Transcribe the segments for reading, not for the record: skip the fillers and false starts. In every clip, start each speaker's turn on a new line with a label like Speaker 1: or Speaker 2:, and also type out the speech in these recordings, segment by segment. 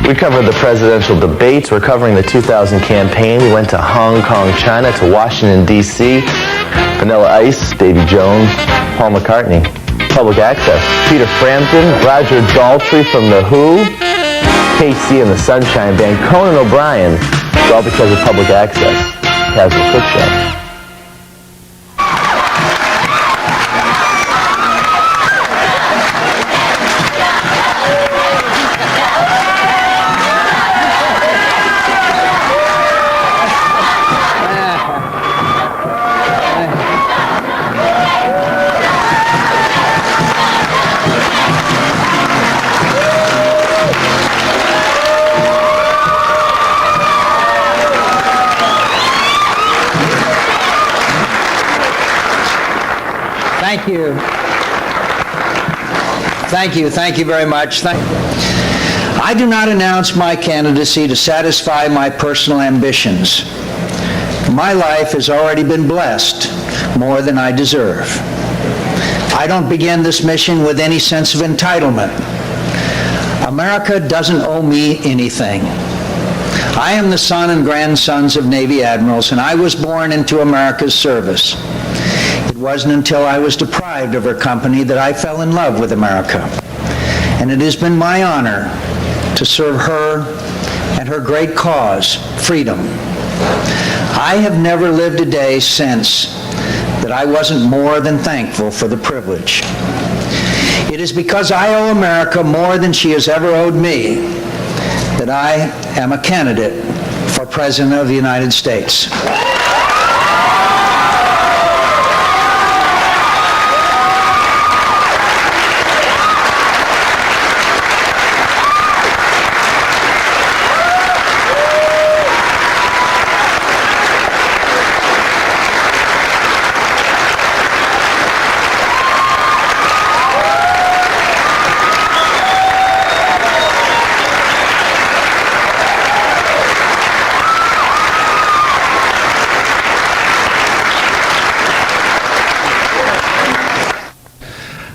Speaker 1: We covered the presidential debates. We're covering the 2000 campaign. We went to Hong Kong, China, to Washington, D.C., Vanilla Ice, Davy Jones, Paul McCartney, Public Access, Peter Frampton, Roger Daltrey from The Who, KC and the Sunshine Band, Conan O'Brien. It's all because of Public Access. Caswell Cooke Show.
Speaker 2: Thank you very much. I do not announce my candidacy to satisfy my personal ambitions. My life has already been blessed more than I deserve. I don't begin this mission with any sense of entitlement. America doesn't owe me anything. I am the son and grandsons of Navy admirals, and I was born into America's service. It wasn't until I was deprived of her company that I fell in love with America. And it has been my honor to serve her and her great cause, freedom. I have never lived a day since that I wasn't more than thankful for the privilege. It is because I owe America more than she has ever owed me that I am a candidate for President of the United States.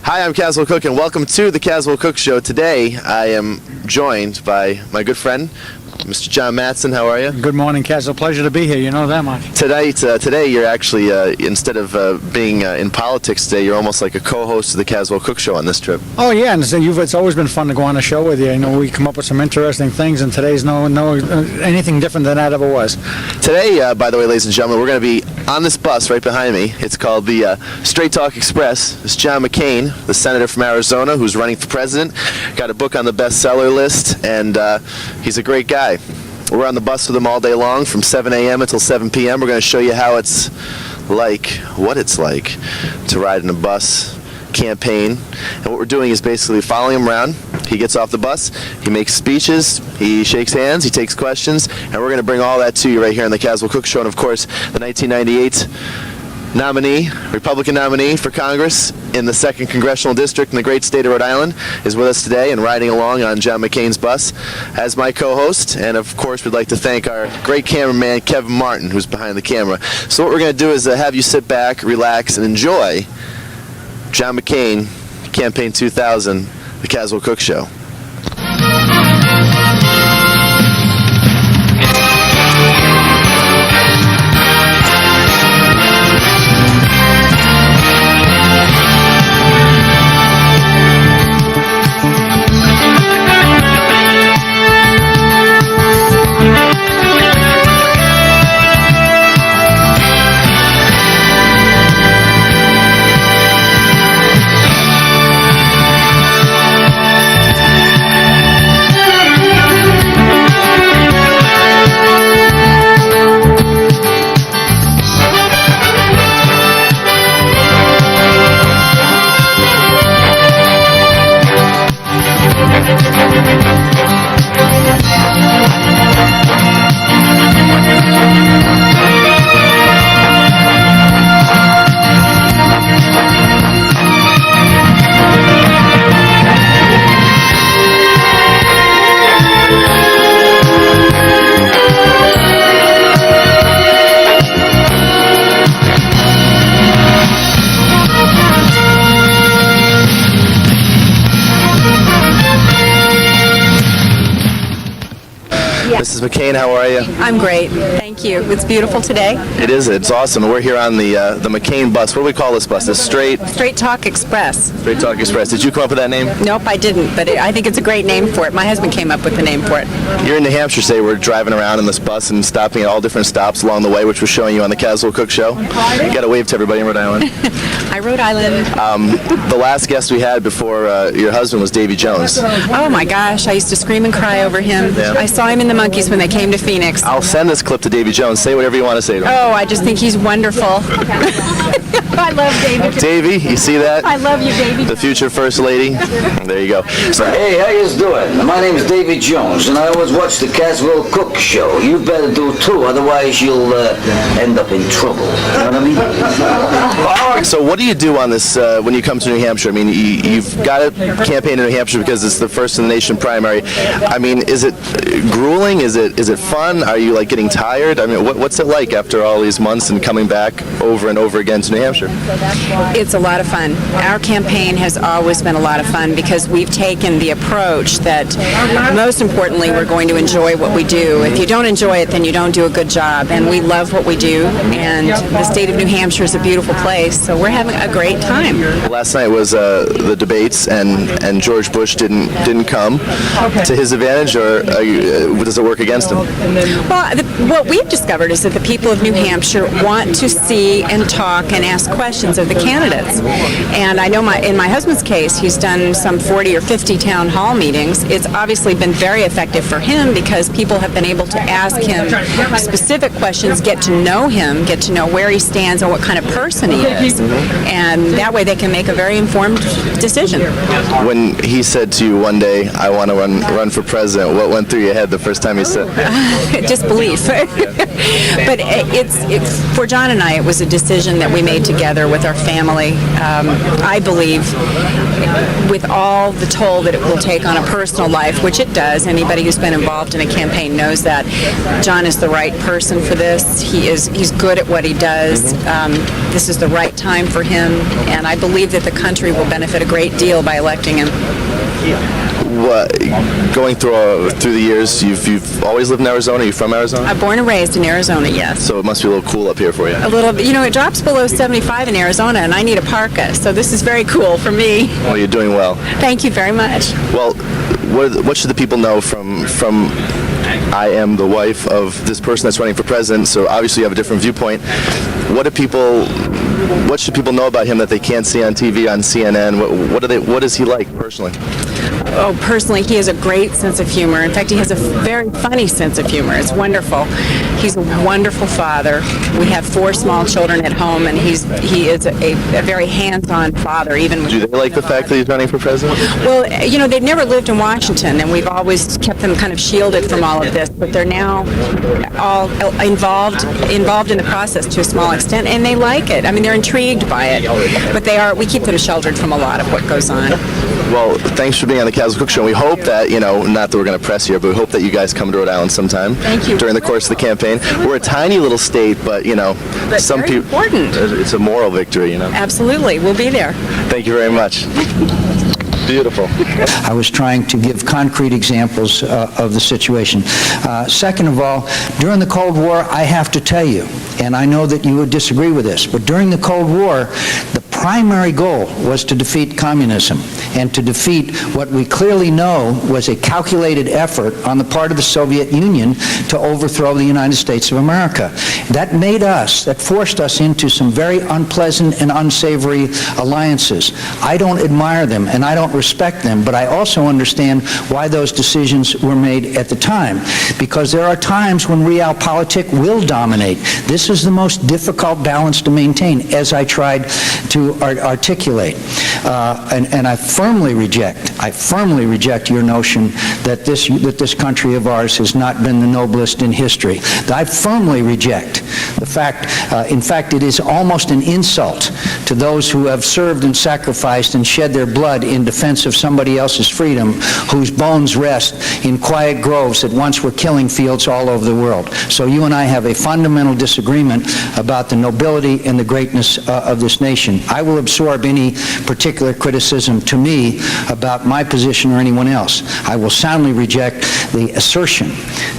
Speaker 1: Hi, I'm Caswell Cooke, and welcome to the Caswell Cooke Show. Today, I am joined by my good friend, Mr. John Matson. How are you?
Speaker 3: Good morning, Caswell. Pleasure to be here. You know that much.
Speaker 1: Today you're actually, instead of being in politics today, you're almost like a co-host of the Caswell Cooke Show on this trip.
Speaker 3: Oh, yeah, and it's always been fun to go on a show with you. You know, we come up with some interesting things, and today's no anything different than that ever was.
Speaker 1: Today, by the way, ladies and gentlemen, we're going to be on this bus right behind me. It's called the Straight Talk Express. It's John McCain, the senator from Arizona, who's running for president. Got a book on the bestseller list, and he's a great guy. We're on the bus with him all day long from 7 a.m. until 7 p.m. We're going to show you how it's like, what it's like to ride in a bus campaign. And what we're doing is basically following him around. He gets off the bus, he makes speeches, he shakes hands, he takes questions, and we're going to bring all that to you right here on the Caswell Cooke Show. And of course, the 1998 nominee, Republican nominee for Congress in the 2nd Congressional District in the great state of Rhode Island, is with us today and riding along on John McCain's bus as my co-host. And of course, we'd like to thank our great cameraman, Kevin Martin, who's behind the camera. So what we're going to do is have you sit back, relax, and enjoy John McCain, Campaign 2000, the Caswell Cooke Show. McCain, how are you?
Speaker 4: I'm great. Thank you. It's beautiful today.
Speaker 1: It is. It's awesome. We're here on the McCain bus. What do we call this bus? The Straight
Speaker 4: Talk Express.
Speaker 1: Talk Express. Did you come up with that name?
Speaker 4: Nope, I didn't, but I think it's a great name for it. My husband came up with the name for it.
Speaker 1: You're in New Hampshire, say. We're driving around in this bus and stopping at all different stops along the way, which we're showing you on the Caswell Cooke Show. You got to wave to everybody in Rhode Island.
Speaker 4: Hi, Rhode Island.
Speaker 1: The last guest we had before your husband was Davy Jones.
Speaker 4: Oh my gosh, I used to scream and cry over him.
Speaker 1: Yeah.
Speaker 4: I saw him in the Monkees when they came to Phoenix.
Speaker 1: I'll send this clip to Davy Jones. Say whatever you want to say to him.
Speaker 4: Oh, I just think he's wonderful. I love David.
Speaker 1: Davy, you see that?
Speaker 4: I love you, Davy.
Speaker 1: The future First Lady. There you go.
Speaker 5: Hey, how you doing? My name is David Jones, and I always watch the Caswell Cooke Show. You better do too, otherwise you'll end up in trouble. You know what I mean?
Speaker 1: So what do you do on this when you come to New Hampshire? I mean, you've got a campaign in New Hampshire because it's the first in the nation primary. I mean, is it grueling? Is it fun? Are you like getting tired? I mean, what's it like after all these months and coming back over and over again to New Hampshire?
Speaker 4: It's a lot of fun. Our campaign has always been a lot of fun because we've taken the approach that most importantly we're going to enjoy what we do. If you don't enjoy it, then you don't do a good job. And we love what we do, and the state of New Hampshire is a beautiful place, so we're having a great time.
Speaker 1: Last night was the debates, and George Bush didn't come. To his advantage, or does it work against him?
Speaker 4: Well, what we've discovered is that the people of New Hampshire want to see and talk and ask questions of the candidates. And I know in my husband's case, he's done some 40 or 50 town hall meetings. It's obviously been very effective for him because people have been able to ask him specific questions, get to know him, get to know where he stands and what kind of person he is. And that way they can make a very informed decision.
Speaker 1: When he said to you one day, I want to run for president, what went through your head the first time he said that?
Speaker 4: Disbelief. But it's for John and I, it was a decision that we made together with our family. I believe with all the toll that it will take on a personal life, which it does, anybody who's been involved in a campaign knows that John is the right person for this. He's good at what he does. This is the right time for him, and I believe that the country will benefit a great deal by electing him.
Speaker 1: Going through the years, you've always lived in Arizona? Are you from Arizona?
Speaker 4: I'm born and raised in Arizona, yes.
Speaker 1: So it must be a little cool up here for you.
Speaker 4: A little bit. You know, it drops below 75 in Arizona, and I need a parka, so this is very cool for me.
Speaker 1: Well, you're doing well.
Speaker 4: Thank you very much.
Speaker 1: Well, what should the people know from I am the wife of this person that's running for president, so obviously you have a different viewpoint. What should people know about him that they can't see on TV, on CNN? What is he like personally?
Speaker 4: Oh, personally, he has a great sense of humor. In fact, he has a very funny sense of humor. It's wonderful. He's a wonderful father. We have 4 small children at home, and he is a very hands-on father. Even
Speaker 1: Do they like the fact that he's running for president?
Speaker 4: Well, you know, they've never lived in Washington, and we've always kept them kind of shielded from all of this. But they're now all involved in the process to a small extent, and they like it. I mean, they're intrigued by it. But we keep them sheltered from a lot of what goes on.
Speaker 1: Well, thanks for being on the Caswell Cooke Show. We hope that, not that we're going to press here, but we hope that you guys come to Rhode Island sometime.
Speaker 4: Thank you.
Speaker 1: During the course of the campaign. We're a tiny little state, but, some
Speaker 4: very
Speaker 1: people.
Speaker 4: important.
Speaker 1: It's a moral victory,
Speaker 4: Absolutely. We'll be there.
Speaker 1: Thank you very much. Beautiful.
Speaker 2: I was trying to give concrete examples of the situation. Second of all, during the Cold War, I have to tell you, and I know that you would disagree with this, but during the Cold War, the primary goal was to defeat communism and to defeat what we clearly know was a calculated effort on the part of the Soviet Union to overthrow the United States of America. That forced us into some very unpleasant and unsavory alliances. I don't admire them and I don't respect them, but I also understand why those decisions were made at the time, because there are times when realpolitik will dominate. This is the most difficult balance to maintain, as I tried to articulate. And I firmly reject your notion that this country of ours has not been the noblest in history. I firmly reject the fact, in fact, it is almost an insult to those who have served and sacrificed and shed their blood in defense of somebody else's freedom, whose bones rest in quiet groves that once were killing fields all over the world. So you and I have a fundamental disagreement about the nobility and the greatness of this nation. I will absorb any particular particular criticism to me about my position or anyone else. I will soundly reject the assertion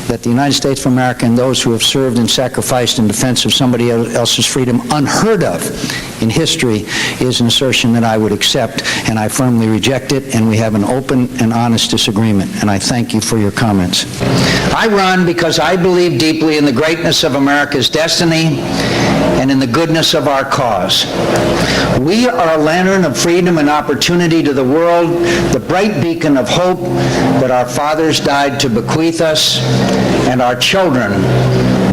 Speaker 2: that the United States of America and those who have served and sacrificed in defense of somebody else's freedom, unheard of in history, is an assertion that I would accept, and I firmly reject it, and we have an open and honest disagreement, and I thank you for your comments. I run because I believe deeply in the greatness of America's destiny and in the goodness of our cause. We are a lantern of freedom and opportunity to the world, the bright beacon of hope that our fathers died to bequeath us, and our children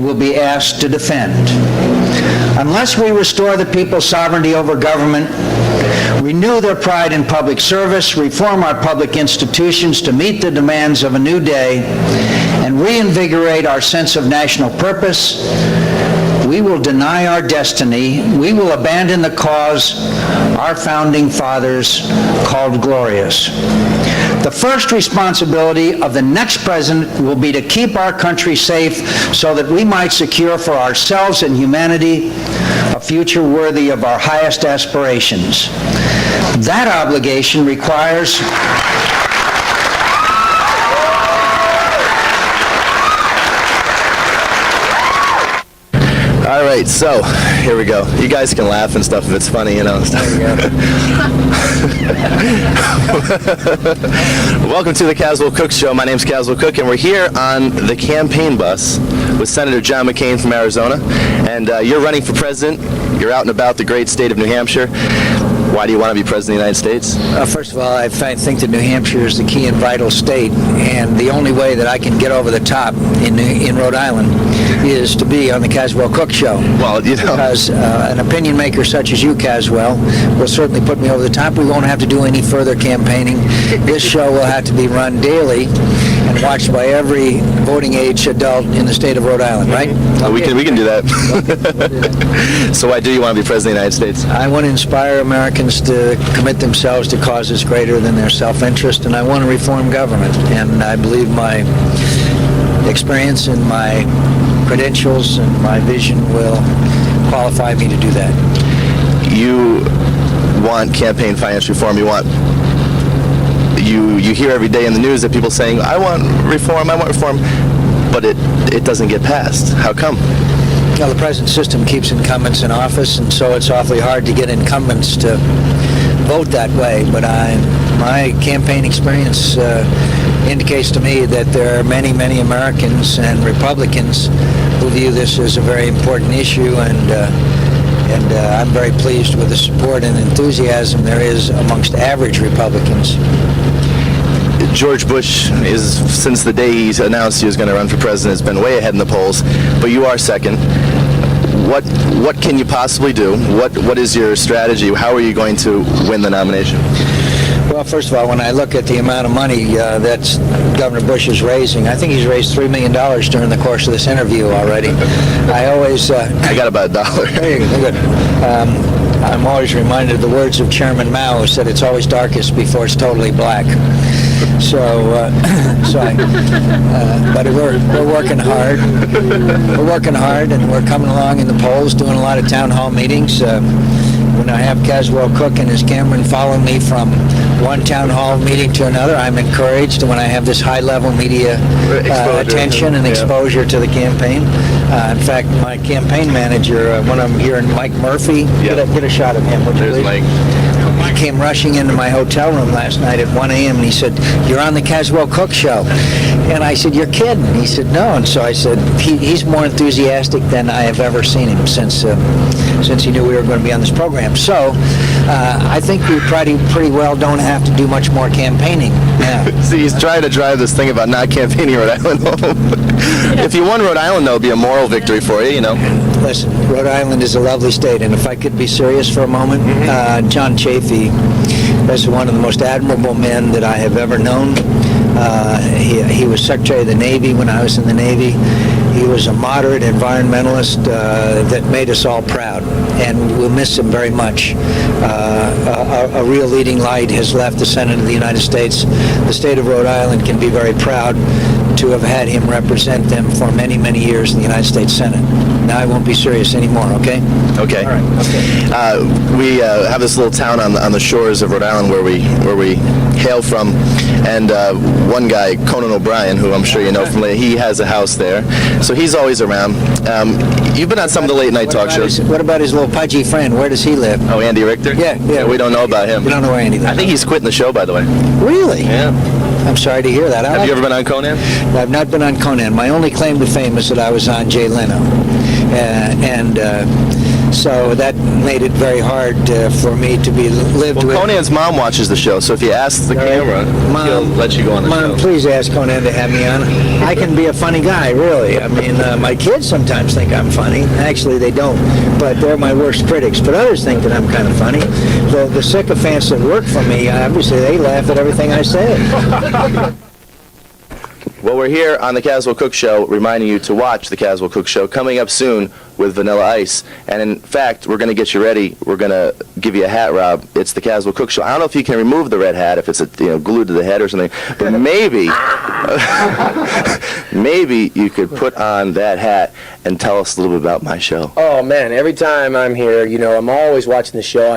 Speaker 2: will be asked to defend. Unless we restore the people's sovereignty over government, renew their pride in public service, reform our public institutions to meet the demands of a new day, and reinvigorate our sense of national purpose, we will deny our destiny. We will abandon the cause our founding fathers called glorious. The first responsibility of the next president will be to keep our country safe so that we might secure for ourselves and humanity a future worthy of our highest aspirations. That obligation requires
Speaker 1: All right, so here we go. You guys can laugh and stuff if it's funny, you know. Welcome to the Caswell Cooke Show. My name's Caswell Cooke, and we're here on the campaign bus with Senator John McCain from Arizona. And you're running for president. You're out and about the great state of New Hampshire. Why do you want to be president of the United States?
Speaker 2: First of all, I think that New Hampshire is the key and vital state, and the only way that I can get over the top in Rhode Island is to be on the Caswell Cooke Show.
Speaker 1: Well, you know,
Speaker 2: because an opinion maker such as you, Caswell, will certainly put me over the top. We won't have to do any further campaigning. This show will have to be run daily and watched by every voting age adult in the state of Rhode Island, right?
Speaker 1: Okay. We can do that. So why do you want to be president of the United States?
Speaker 2: I want to inspire Americans to commit themselves to causes greater than their self-interest, and I want to reform government. And I believe my experience and my credentials and my vision will qualify me to do that.
Speaker 1: You want campaign finance reform. You hear every day in the news that people saying, I want reform, but it doesn't get passed. How come?
Speaker 2: Well, the present system keeps incumbents in office, and so it's awfully hard to get incumbents to vote that way. But my campaign experience indicates to me that there are many, many Americans and Republicans who view this as a very important issue, and I'm very pleased with the support and enthusiasm there is amongst average Republicans.
Speaker 1: George Bush is, since the day he announced he was going to run for president, has been way ahead in the polls, but you are second. What can you possibly do? What is your strategy? How are you going to win the nomination?
Speaker 2: Well, first of all, when I look at the amount of money that Governor Bush is raising, I think he's raised $3 million during the course of this interview already. I
Speaker 1: got about $1.
Speaker 2: There you go. Good. I'm always reminded of the words of Chairman Mao, who said it's always darkest before it's totally black. But we're working hard. We're working hard, and we're coming along in the polls, doing a lot of town hall meetings. When I have Caswell Cooke and his cameraman follow me from one town hall meeting to another, I'm encouraged. When I have this high-level media attention and exposure to the campaign. In fact, my campaign manager, when I'm hearing Mike Murphy, get a shot of him, would you please?
Speaker 1: Mike.
Speaker 2: He came rushing into my hotel room last night at 1 a.m. and he said, "You're on the Caswell Cooke Show." And I said, "You're kidding." He said, "No." And so I said, he's more enthusiastic than I have ever seen him since he knew we were going to be on this program. So I think we pretty well don't have to do much more campaigning now.
Speaker 1: See, he's trying to drive this thing about not campaigning Rhode Island home. If you won Rhode Island, though, it would be a moral victory for you, you know.
Speaker 2: Listen, Rhode Island is a lovely state, and if I could be serious for a moment, John Chafee is one of the most admirable men that I have ever known. He was Secretary of the Navy when I was in the Navy. He was a moderate environmentalist that made us all proud, and we'll miss him very much. A real leading light has left the Senate of the United States. The state of Rhode Island can be very proud to have had him represent them for many, many years in the United States Senate. Now I won't be serious anymore, okay?
Speaker 1: Okay.
Speaker 2: All right, okay.
Speaker 1: We have this little town on the shores of Rhode Island where we hail from, and one guy, Conan O'Brien, who I'm sure you know from he has a house there, so he's always around. You've been on some of the late night talk shows.
Speaker 2: What about his little pudgy friend? Where does he live?
Speaker 1: Oh, Andy Richter?
Speaker 2: Yeah.
Speaker 1: We don't know about him.
Speaker 2: We don't know where Andy lives.
Speaker 1: I think he's quitting the show, by the way.
Speaker 2: Really?
Speaker 1: Yeah.
Speaker 2: I'm sorry to hear that.
Speaker 1: Have you ever been on Conan?
Speaker 2: I've not been on Conan. My only claim to fame is that I was on Jay Leno. So that made it very hard for me to be lived with.
Speaker 1: Conan's mom watches the show, so if you ask the camera, he'll let you go on the show.
Speaker 2: Mom, please ask Conan to have me on. I can be a funny guy, really. I mean, my kids sometimes think I'm funny. Actually, they don't, but they're my worst critics. But others think that I'm kind of funny. The sycophants that work for me, obviously, they laugh at everything I say.
Speaker 1: Well, we're here on the Caswell Cooke Show, reminding you to watch the Caswell Cooke Show, coming up soon with Vanilla Ice. And in fact, we're going to get you ready. We're going to give you a hat, Rob. It's the Caswell Cooke Show. I don't know if you can remove the red hat if it's glued to the head or something, but maybe, maybe you could put on that hat and tell us a little bit about my show.
Speaker 6: Oh man, every time I'm here, I'm always watching the show.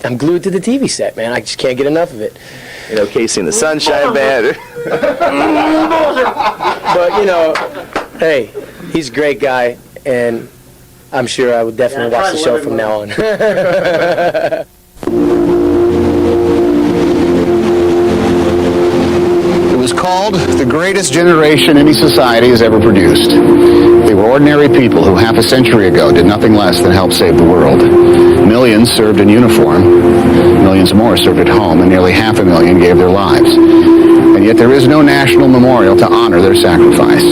Speaker 6: I'm glued to the TV set, man. I just can't get enough of it.
Speaker 1: Casey and the Sunshine Band.
Speaker 6: But, hey, he's a great guy, and I'm sure I would definitely watch the show from now on.
Speaker 7: It was called the greatest generation any society has ever produced. They were ordinary people who half a century ago did nothing less than help save the world. Millions served in uniform, millions more served at home, and nearly 500,000 gave their lives. And yet there is no national memorial to honor their sacrifice.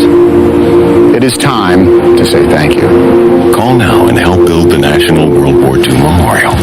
Speaker 7: It is time to say thank you.
Speaker 8: Call now and help build the National World War II Memorial.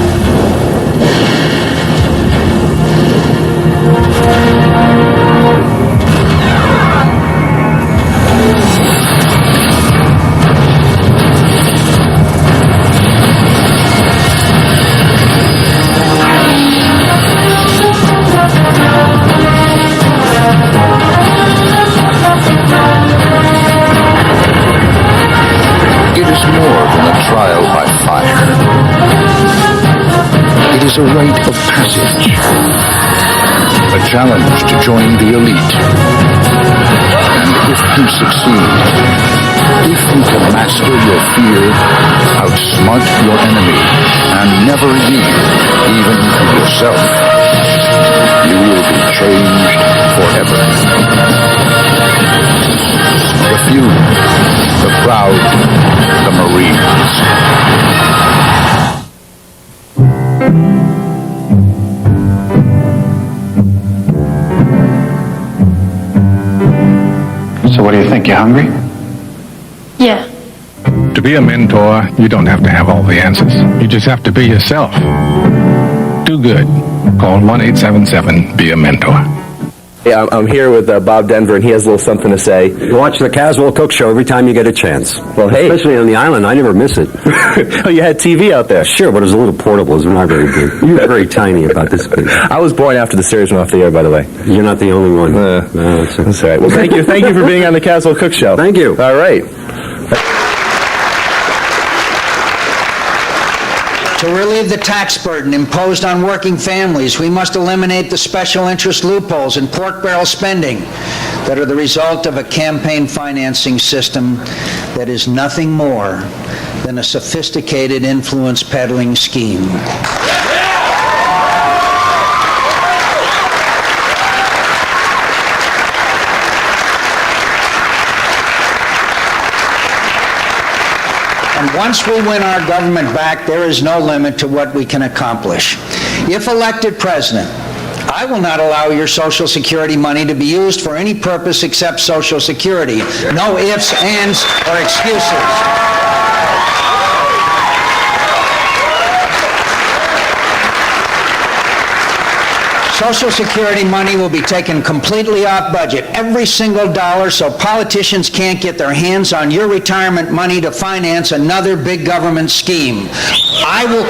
Speaker 7: A rite of passage, a challenge to join the elite. And if you succeed, if you can master your fear, outsmart your enemy, and never yield even to yourself, you will be changed forever. The few, the proud, the Marines. So what do you think? You hungry?
Speaker 9: Yeah.
Speaker 10: To be a mentor, you don't have to have all the answers. You just have to be yourself. Do good. Call 1-877-BE-A-MENTOR.
Speaker 11: Yeah, I'm here with Bob Denver, and he has a little something to say.
Speaker 12: Watch the Caswell Cooke Show every time you get a chance.
Speaker 11: Well, hey.
Speaker 12: Especially on the island, I never miss it.
Speaker 11: Oh, you had TV out there?
Speaker 12: Sure, but it was a little portable. It was not very big. You were very tiny, about this big.
Speaker 11: I was born after the series went off the air, by the way.
Speaker 12: You're not the only one.
Speaker 11: No, that's all right. Well, thank you for being on the Caswell Cooke Show.
Speaker 12: Thank you.
Speaker 11: All right.
Speaker 2: To relieve the tax burden imposed on working families, we must eliminate the special interest loopholes in pork barrel spending that are the result of a campaign financing system that is nothing more than a sophisticated influence peddling scheme. And once we win our government back, there is no limit to what we can accomplish. If elected president, I will not allow your Social Security money to be used for any purpose except Social Security. No ifs, ands, or excuses. Social Security money will be taken completely off budget, every single dollar, so politicians can't get their hands on your retirement money to finance another big government scheme. I will...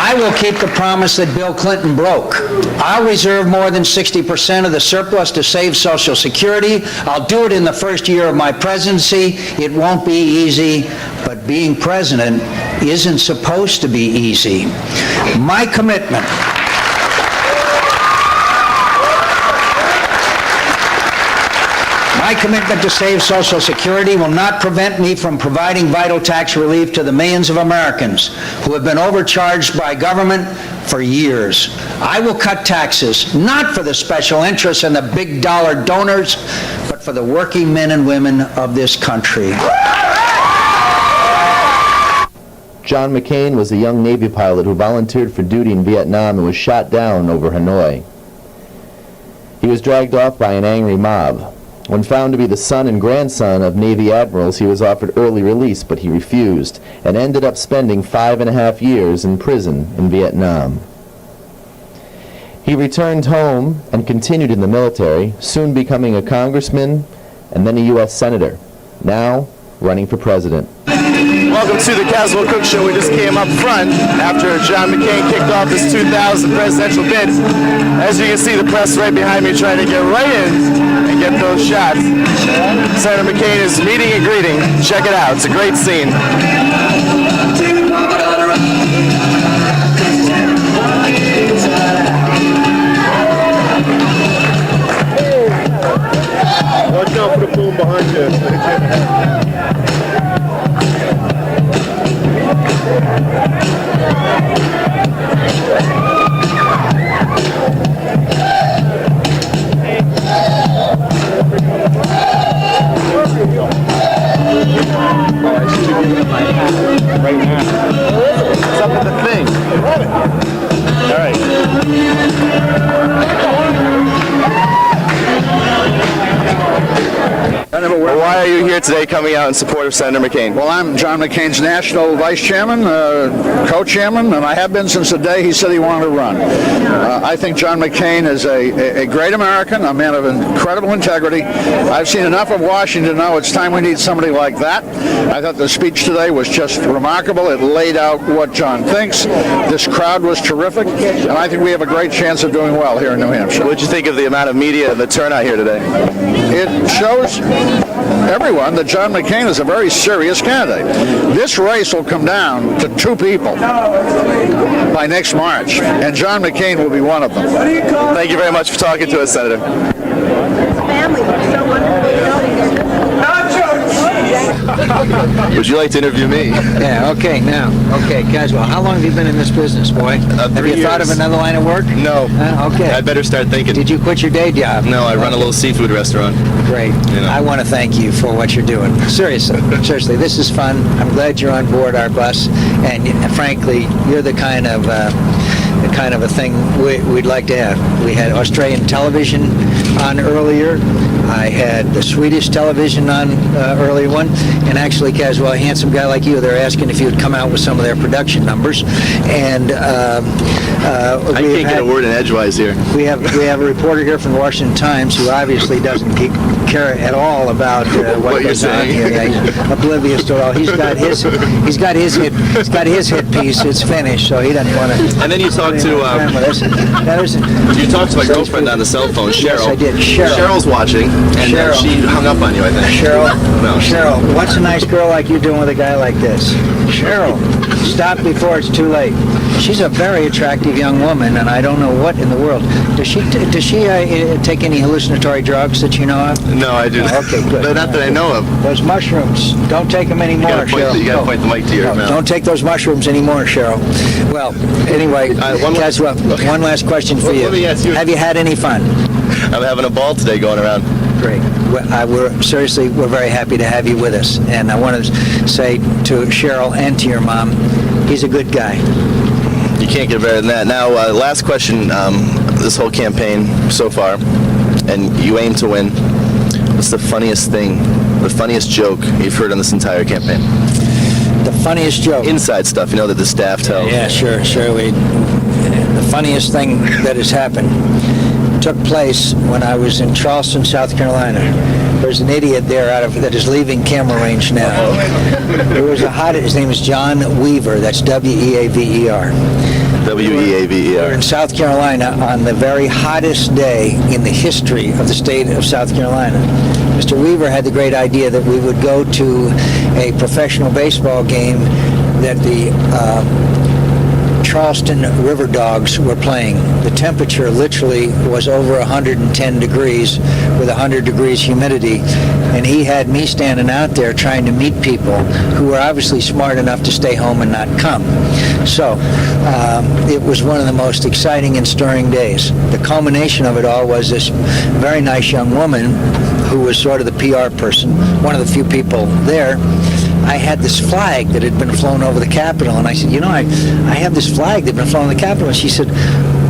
Speaker 2: I will keep the promise that Bill Clinton broke. I'll reserve more than 60% of the surplus to save Social Security. I'll do it in the first year of my presidency. It won't be easy, but being president isn't supposed to be easy. My commitment to save Social Security will not prevent me from providing vital tax relief to the millions of Americans who have been overcharged by government for years. I will cut taxes, not for the special interests and the big dollar donors, but for the working men and women of this country.
Speaker 1: John McCain was a young Navy pilot who volunteered for duty in Vietnam and was shot down over Hanoi. He was dragged off by an angry mob. When found to be the son and grandson of Navy admirals, he was offered early release, but he refused and ended up spending 5.5 years in prison in Vietnam. He returned home and continued in the military, soon becoming a congressman and then a U.S. senator, now running for president. Welcome to the Caswell Cooke Show. We just came up front after John McCain kicked off his 2000 presidential bid. As you can see, the press right behind me trying to get right in and get those shots. Senator McCain is meeting and greeting. Check it out. It's a great scene.
Speaker 13: Watch out for the boom behind you.
Speaker 1: Right now. What's up with the thing? All right. Well, why are you here today coming out in support of Senator McCain?
Speaker 14: Well, I'm John McCain's national vice chairman, co-chairman, and I have been since the day he said he wanted to run. I think John McCain is a great American, a man of incredible integrity. I've seen enough of Washington to know it's time we need somebody like that. I thought the speech today was just remarkable. It laid out what John thinks. This crowd was terrific, and I think we have a great chance of doing well here in New Hampshire.
Speaker 1: What did you think of the amount of media and the turnout here today?
Speaker 14: It shows everyone that John McCain is a very serious candidate. This race will come down to 2 people by next March, and John McCain will be one of them.
Speaker 1: Thank you very much for talking to us, Senator.
Speaker 4: Family, so wonderful.
Speaker 1: Would you like to interview me?
Speaker 2: Yeah, okay, now. Okay, Caswell, how long have you been in this business, boy? Have you thought of another line of work?
Speaker 1: No.
Speaker 2: Okay.
Speaker 1: I'd better start thinking.
Speaker 2: Did you quit your day job?
Speaker 1: No, I run a little seafood restaurant.
Speaker 2: Great.
Speaker 1: You know.
Speaker 2: I want to thank you for what you're doing. Seriously, this is fun. I'm glad you're on board our bus, and frankly, you're the kind of a thing we'd like to have. We had Australian television on earlier. I had the Swedish television on earlier one, and actually, Caswell, a handsome guy like you, they're asking if you would come out with some of their production numbers. And
Speaker 1: I can't get a word in edgewise here.
Speaker 2: We have a reporter here from the Washington Times who obviously doesn't care at all about what
Speaker 1: you're
Speaker 2: goes on
Speaker 1: saying.
Speaker 2: here. Yeah, he's oblivious to it all. He's got his hit piece. It's finished, so he doesn't want to.
Speaker 1: And then you talked to you talked to my girlfriend on the cell phone, Cheryl.
Speaker 2: Yes, I did. Cheryl's
Speaker 1: watching, and she hung up on you, I think.
Speaker 2: Cheryl, what's a nice girl like you doing with a guy like this? Cheryl, stop before it's too late. She's a very attractive young woman, and I don't know what in the world. Does she take any hallucinatory drugs that you know of?
Speaker 1: No, I do not.
Speaker 2: Okay, good.
Speaker 1: Not that I know of.
Speaker 2: Those mushrooms, don't take them anymore, Cheryl.
Speaker 1: You got to point the mic to your mouth.
Speaker 2: Don't take those mushrooms anymore, Cheryl. Well, anyway, Caswell, one last question for you.
Speaker 1: Let me ask you.
Speaker 2: Have you had any fun?
Speaker 1: I'm having a ball today going around.
Speaker 2: Great. We're very happy to have you with us. And I want to say to Cheryl and to your mom, he's a good guy.
Speaker 1: You can't get better than that. Now, last question, this whole campaign so far, and you aim to win. What's the funniest thing, the funniest joke you've heard on this entire campaign?
Speaker 2: The funniest joke?
Speaker 1: Inside stuff, you know, that the staff tells.
Speaker 2: Yeah, sure. The funniest thing that has happened took place when I was in Charleston, South Carolina. There's an idiot there that is leaving camera range now. There was his name is John Weaver. That's W-E-A-V-E-R.
Speaker 1: W-E-A-V-E-R.
Speaker 2: We're in South Carolina on the very hottest day in the history of the state of South Carolina. Mr. Weaver had the great idea that we would go to a professional baseball game that the Charleston River Dogs were playing. The temperature literally was over 110 degrees with 100 degrees humidity, and he had me standing out there trying to meet people who were obviously smart enough to stay home and not come. So it was one of the most exciting and stirring days. The culmination of it all was this very nice young woman who was sort of the PR person, one of the few people there. I had this flag that had been flown over the Capitol, and I said, I have this flag that had been flown over the Capitol. And she said,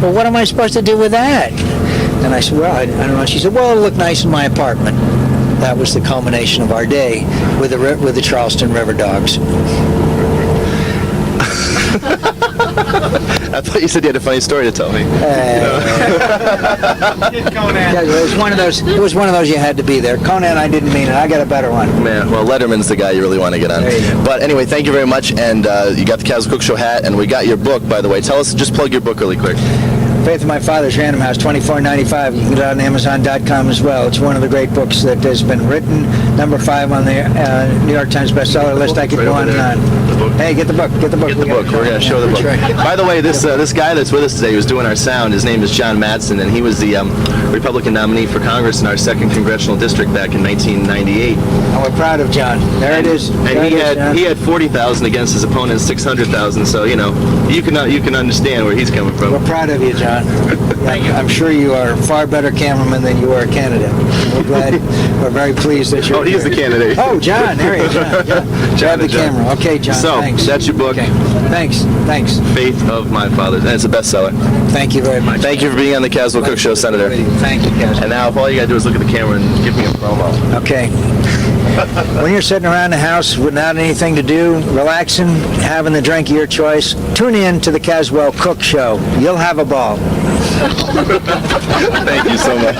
Speaker 2: well, what am I supposed to do with that? And I said, well, I don't know. She said, well, it'll look nice in my apartment. That was the culmination of our day with the Charleston River Dogs.
Speaker 1: I thought you said you had a funny story to tell me.
Speaker 2: It was one of those you had to be there. Conan, I didn't mean it. I got a better one.
Speaker 1: Man, well, Letterman's the guy you really want to get on. But anyway, thank you very much, and you got the Caswell Cooke Show hat, and we got your book, by the way. Tell us, just plug your book really quick.
Speaker 2: Faith of My Father's Random House, $24.95. You can get it on Amazon.com as well. It's one of the great books that has been written. Number 5 on the New York Times bestseller list. I could go on and on. Hey, get the book. Get the book.
Speaker 1: Get the book. We're going to show the book. By the way, this guy that's with us today who's doing our sound, his name is John Madsen, and he was the Republican nominee for Congress in our 2nd Congressional District back in 1998.
Speaker 2: And we're proud of John. There it is.
Speaker 1: And he had 40,000 against his opponent's 600,000. So you can understand where he's coming from.
Speaker 2: We're proud of you, John. I'm sure you are a far better cameraman than you are a candidate. We're very pleased that you're.
Speaker 1: Oh, he's the candidate.
Speaker 2: Oh, John, there he is. John the camera. Okay, John.
Speaker 1: So
Speaker 2: thanks.
Speaker 1: that's your book.
Speaker 2: Okay. Thanks.
Speaker 1: Faith of My Fathers, and it's a bestseller.
Speaker 2: Thank you very much.
Speaker 1: Thank you for being on the Caswell Cooke Show, Senator.
Speaker 2: Thank you, Caswell.
Speaker 1: And now, if all you gotta do is look at the camera and give me a promo.
Speaker 2: Okay. When you're sitting around the house without anything to do, relaxing, having the drink of your choice, tune in to the Caswell Cooke Show. You'll have a ball.
Speaker 1: Thank you so much.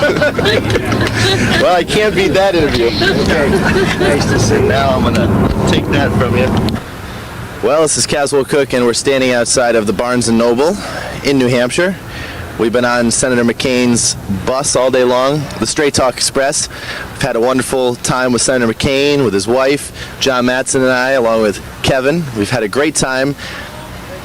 Speaker 1: Well, I can't beat that interview.
Speaker 2: Okay. Nice to see you.
Speaker 1: Now I'm gonna take that from you. Well, this is Caswell Cooke, and we're standing outside of the Barnes & Noble in New Hampshire. We've been on Senator McCain's bus all day long, the Straight Talk Express. We've had a wonderful time with Senator McCain, with his wife, John Madsen, and I, along with Kevin. We've had a great time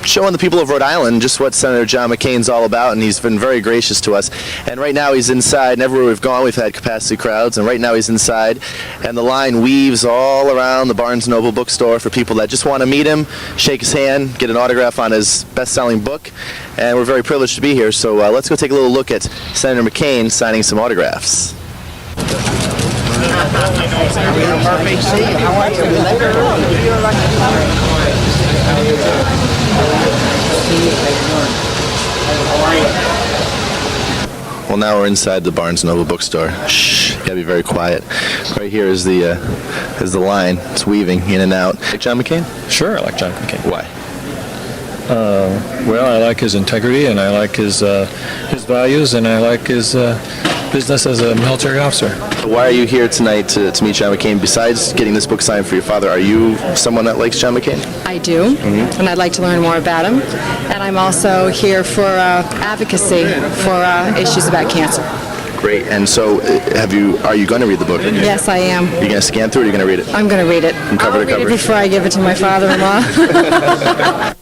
Speaker 1: showing the people of Rhode Island just what Senator John McCain's all about, and he's been very gracious to us. And right now he's inside, and everywhere we've gone we've had capacity crowds, and right now he's inside, and the line weaves all around the Barnes & Noble bookstore for people that just want to meet him, shake his hand, get an autograph on his best-selling book, and we're very privileged to be here. So let's go take a little look at Senator McCain signing some autographs. Well, now we're inside the Barnes & Noble bookstore. Shh, you gotta be very quiet. Right here is the line. It's weaving in and out. Like John McCain?
Speaker 15: Sure, I like John McCain.
Speaker 1: Why?
Speaker 15: Well, I like his integrity, and I like his values, and I like his business as a military officer.
Speaker 1: Why are you here tonight to meet John McCain? Besides getting this book signed for your father, are you someone that likes John McCain?
Speaker 16: I do, and I'd like to learn more about him. And I'm also here for advocacy for issues about cancer.
Speaker 1: Great. And so, are you going to read the book?
Speaker 16: Yes, I am.
Speaker 1: You're going to scan through it, or are you going to read it?
Speaker 16: I'm going to read it.
Speaker 1: From cover to cover?
Speaker 16: I'll read it before I give it to my father-in-law.